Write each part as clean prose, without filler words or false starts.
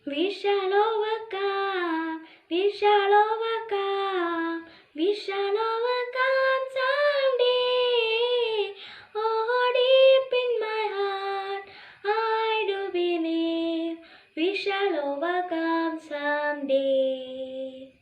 We shall overcome, we shall overcome, we shall overcome someday. Oh, deep in my heart, I do believe we shall overcome someday.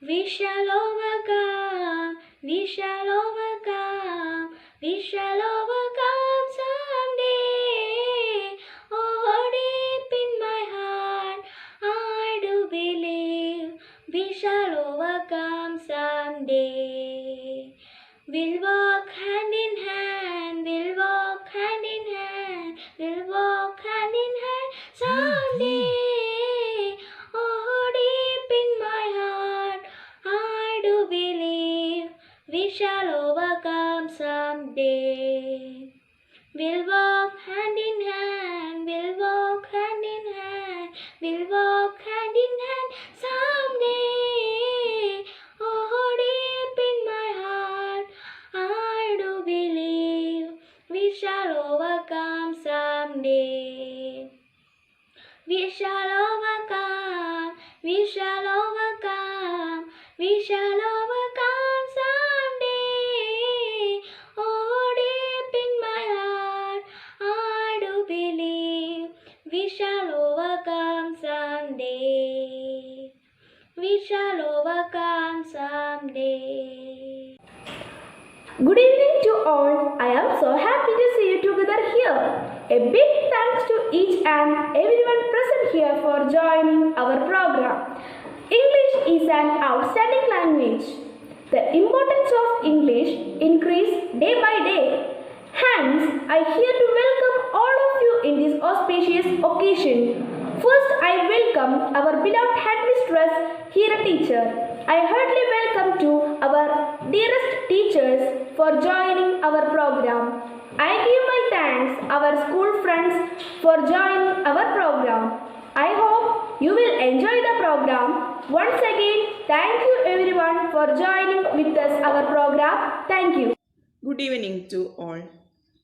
We shall overcome, we shall overcome, we shall overcome someday. Oh, deep in my heart, I do believe we shall overcome someday. We'll walk hand in hand, we'll walk hand in hand, we'll walk hand in hand someday. Oh, deep in my heart, I do believe we shall overcome someday. We'll walk hand in hand, we'll walk hand in hand, we'll walk hand in hand someday. Oh, deep in my heart, I do believe we shall overcome someday. We shall overcome, we shall overcome, we shall overcome someday. Oh, deep in my heart, I do believe we shall overcome someday. We shall overcome someday. Good evening to all. I am so happy to see you together here. A big thanks to each and everyone present here for joining our program. English is an outstanding language. The importance of English increases day by day. Hence, I here to welcome all of you in this auspicious occasion. First, I welcome our beloved headmistress, here a teacher. I heartily welcome to our dearest teachers for joining our program. I give my thanks our school friends for joining our program. I hope you will enjoy the program. Once again, thank you everyone for joining with us our program. Thank you. Good evening to all.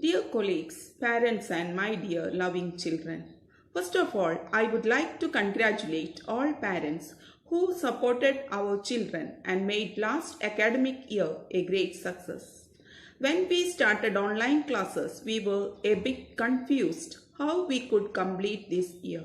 Dear colleagues, parents and my dear loving children. First of all, I would like to congratulate all parents who supported our children and made last academic year a great success. When we started online classes, we were a bit confused how we could complete this year.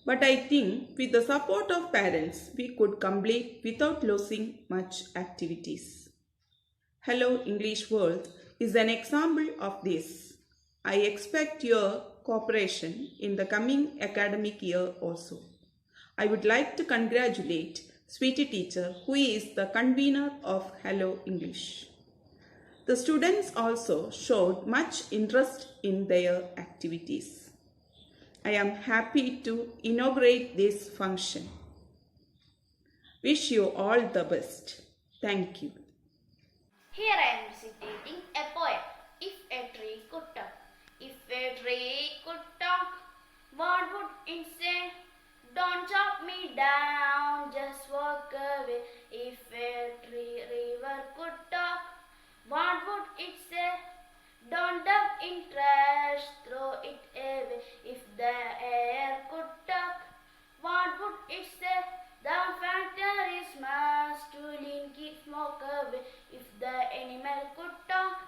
But I think with the support of parents, we could complete without losing much activities. Hello English World is an example of this. I expect your cooperation in the coming academic year also. I would like to congratulate Sweetie Teacher, who is the convener of Hello English. The students also showed much interest in their activities. I am happy to inaugurate this function. Wish you all the best. Thank you. Here I am recitating a poem. If a tree could talk, if a tree could talk, what would it say? Don't chop me down, just walk away. If a river could talk, what would it say? Don't dump in trash, throw it away. If the air could talk, what would it say? The factories must to lean, keep smoke away. If the animal could talk,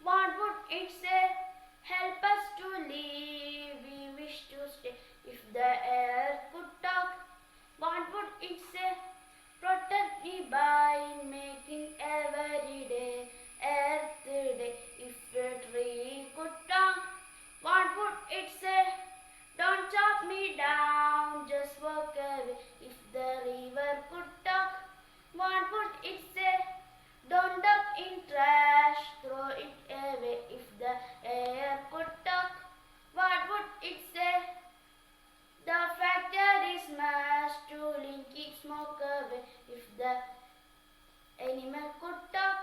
what would it say? Help us to live, we wish to stay. If the air could talk, what would it say? Protect me by making every day earth day. If a tree could talk, what would it say? Don't chop me down, just walk away. If the river could talk, what would it say? Don't dump in trash, throw it away. If the air could talk, what would it say? The factories must to lean, keep smoke away. If the animal could talk,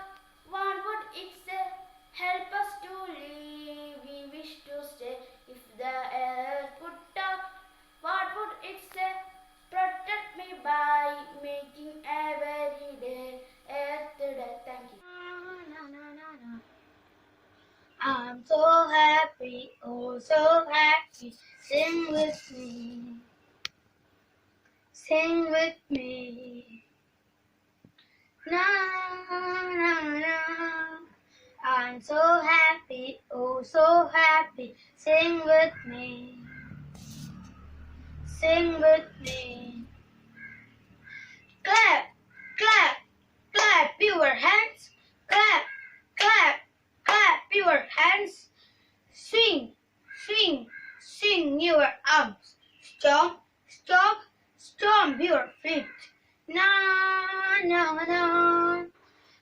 what would it say? Help us to live, we wish to stay. If the air could talk, what would it say? Protect me by making every day earth day. Thank you. I'm so happy, oh so happy, sing with me. Sing with me. Na na na. I'm so happy, oh so happy. Sing with me. Sing with me. Clap, clap, clap your hands. Clap, clap, clap your hands. Swing, swing, swing your arms. Stomp, stomp, stomp your feet. Na na na.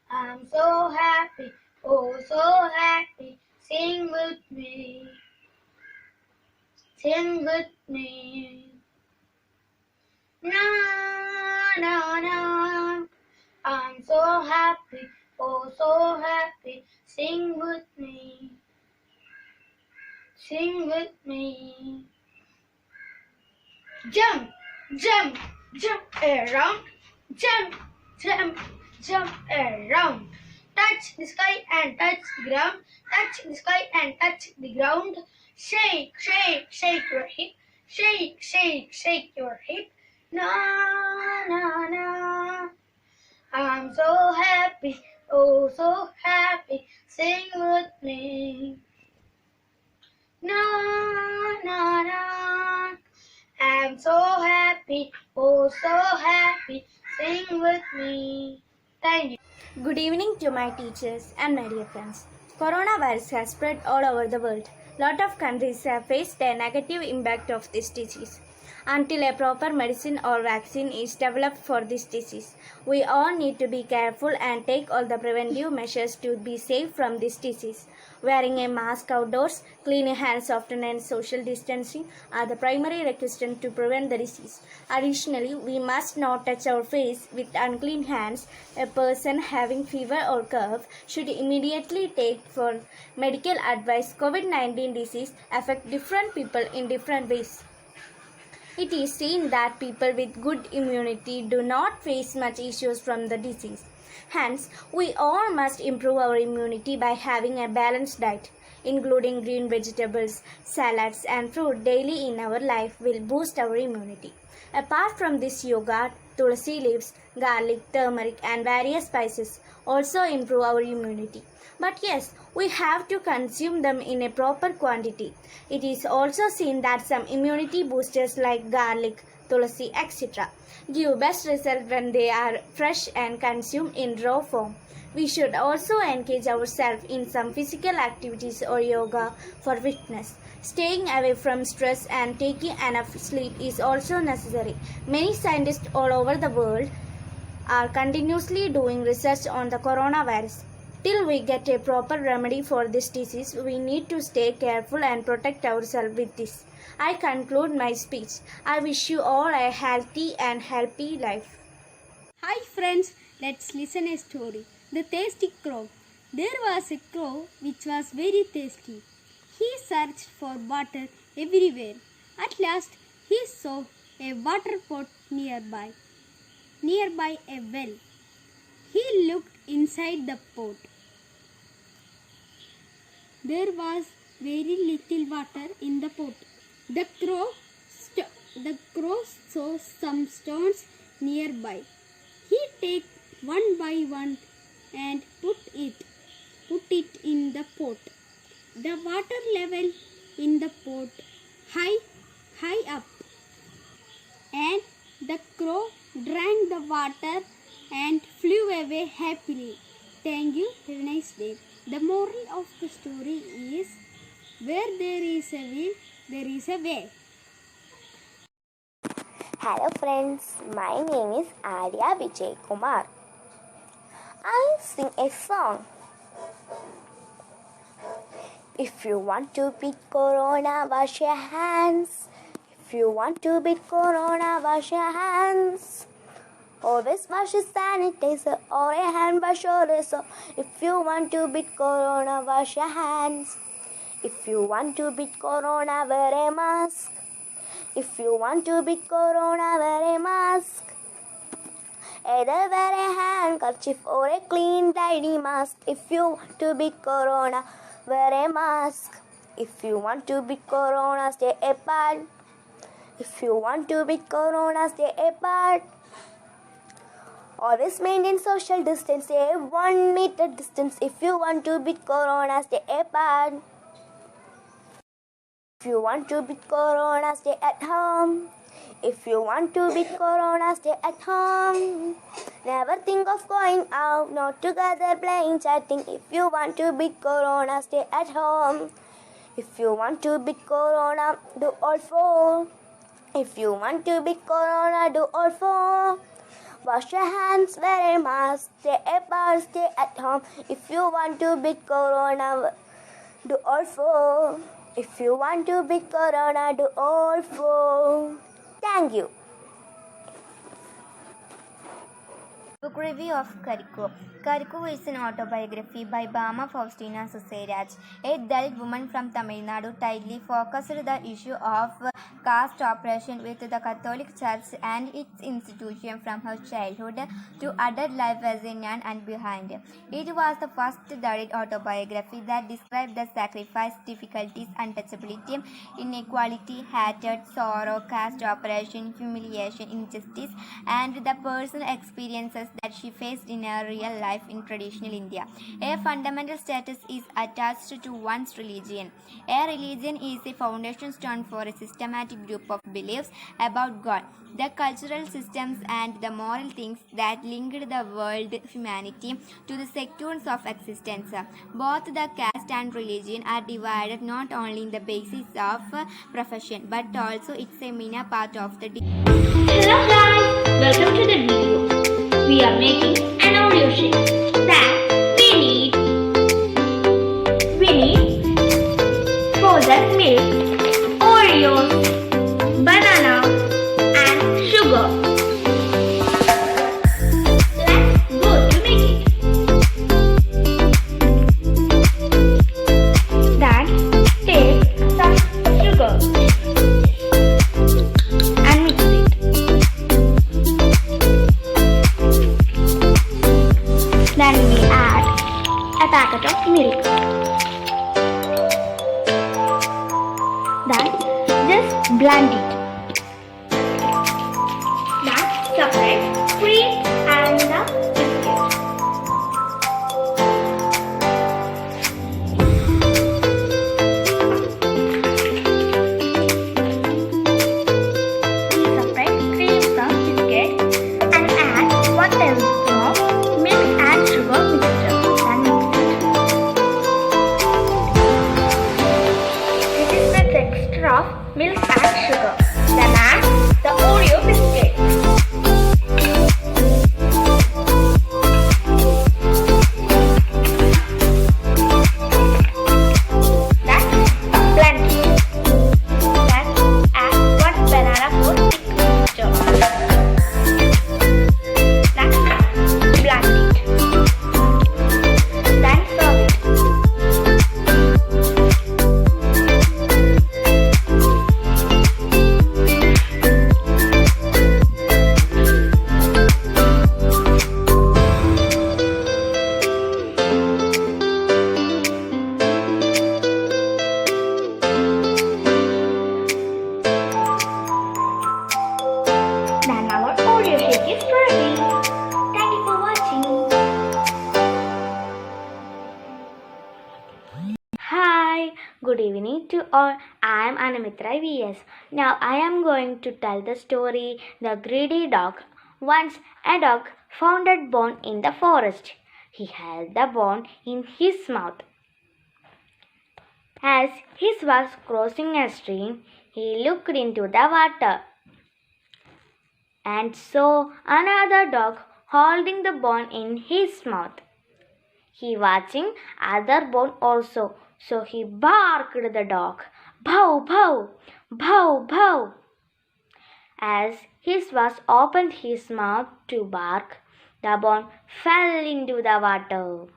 I'm so happy, oh so happy. Sing with me. Sing with me. Na na na. I'm so happy, oh so happy. Sing with me. Sing with me. Jump, jump, jump around. Jump, jump, jump around. Touch the sky and touch the ground. Touch the sky and touch the ground. Shake, shake, shake your hip. Shake, shake, shake your hip. Na na na. I'm so happy, oh so happy. Sing with me. Na na na. I'm so happy, oh so happy. Sing with me. Thank you. Good evening to my teachers and my dear friends. Coronavirus has spread all over the world. Lot of countries have faced a negative impact of this disease. Until a proper medicine or vaccine is developed for this disease, we all need to be careful and take all the preventive measures to be safe from this disease. Wearing a mask outdoors, cleaning hands often, and social distancing are the primary requisites to prevent the disease. Additionally, we must not touch our face with unclean hands. A person having fever or cough should immediately take for medical advice. COVID-19 disease affects different people in different ways. It is seen that people with good immunity do not face much issues from the disease. Hence, we all must improve our immunity by having a balanced diet, including green vegetables, salads, and fruit daily in our life will boost our immunity. Apart from this, yoga, tulsi leaves, garlic, turmeric, and various spices also improve our immunity. But yes, we have to consume them in a proper quantity. It is also seen that some immunity boosters like garlic, tulsi, etc. give best result when they are fresh and consumed in raw form. We should also engage ourselves in some physical activities or yoga for fitness. Staying away from stress and taking enough sleep is also necessary. Many scientists all over the world are continuously doing research on the coronavirus. Till we get a proper remedy for this disease, we need to stay careful and protect ourselves with this. I conclude my speech. I wish you all a healthy and happy life. Hi friends, let's listen a story. The Tasty Crow. There was a crow which was very tasty. He searched for water everywhere. At last, he saw a water pot nearby a well. He looked inside the pot. There was very little water in the pot. The crow saw some stones nearby. He took one by one and put it in the pot. The water level in the pot high up, and the crow drank the water and flew away happily. Thank you. Have a nice day. The moral of the story is, where there is a will, there is a way. Hello friends, my name is Arya Vijay Kumar. I sing a song. If you want to beat Corona, wash your hands. If you want to beat Corona, wash your hands. Always wash your sanitizer or a hand wash also. If you want to beat Corona, wash your hands. If you want to beat Corona, wear a mask. If you want to beat Corona, wear a mask. Either wear a handkerchief or a clean tidy mask. If you want to beat Corona, wear a mask. If you want to beat Corona, stay apart. If you want to beat corona, stay apart. Always maintain social distance, stay 1 meter distance. If you want to beat corona, stay apart. If you want to beat corona, stay at home. If you want to beat corona, stay at home. Never think of going out, not together playing, chatting. If you want to beat corona, stay at home. If you want to beat corona, do all four. If you want to beat corona, do all four. Wash your hands, wear a mask, stay apart, stay at home. If you want to beat corona, do all four. If you want to beat corona, do all four. Thank you. Book review of Karikou. Karikou is an autobiography by Bama Faustina Susiraj, a Dalit woman from Tamil Nadu, tightly focused the issue of caste oppression with the Catholic Church and its institution from her childhood to adult life as a nun and behind. It was the first Dalit autobiography that described the sacrifice, difficulties, untouchability, inequality, hatred, sorrow, caste oppression, humiliation, injustice, and the personal experiences that she faced in her real life in traditional India. A fundamental status is attached to one's religion. A religion is a foundation stone for a systematic group of beliefs about God, the cultural systems and the moral things that linked the world, humanity, to the sequence of existence. Both the caste and religion are divided not only in the basis of profession but also it's a minor part of the Hello guys, welcome to the video. We are making an audio sheet that we need frozen milk, Oreos, banana and sugar. Let's go to make it. Then take some sugar and mix it. Then we add a packet of milk. Then just blend it. Then separate cream and the biscuit. Separate cream from biscuit and add 1 tablespoon of milk and sugar mixture. Then mix it. This is the texture of milk and sugar. Then add the Oreo biscuit. Then blend it. Then add 1 banana for thick mixture. Then blend it. Then serve it. Then our Oreo shake is ready. Thank you for watching. Hi, good evening to all. I am Anamitra VS. Now I am going to tell the story The Greedy Dog. Once a dog found a bone in the forest. He held the bone in his mouth. As he was crossing a stream, he looked into the water and saw another dog holding the bone in his mouth. He watching other bone also, so he barked the dog, "Bow, bow, bow, bow." As he was opened his mouth to bark, the bone fell into the water.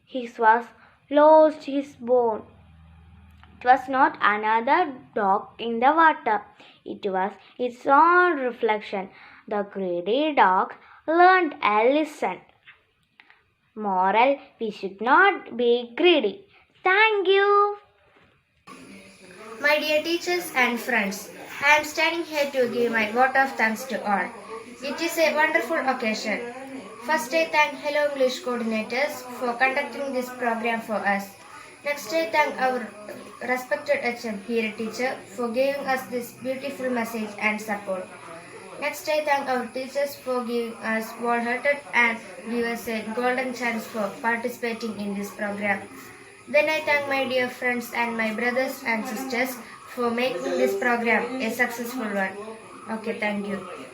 He was lost his bone. It was not another dog in the water. It was its own reflection. The greedy dog learned a lesson. Moral: we should not be greedy. Thank you. My dear teachers and friends, I am standing here to give my vote of thanks to all. It is a wonderful occasion. First, I thank Hello English coordinators for conducting this program for us. Next, I thank our respected HM Hira teacher for giving us this beautiful message and support. Next, I thank our teachers for giving us wholehearted and give us a golden chance for participating in this program. Then I thank my dear friends and my brothers and sisters for making this program a successful one. Okay, thank you.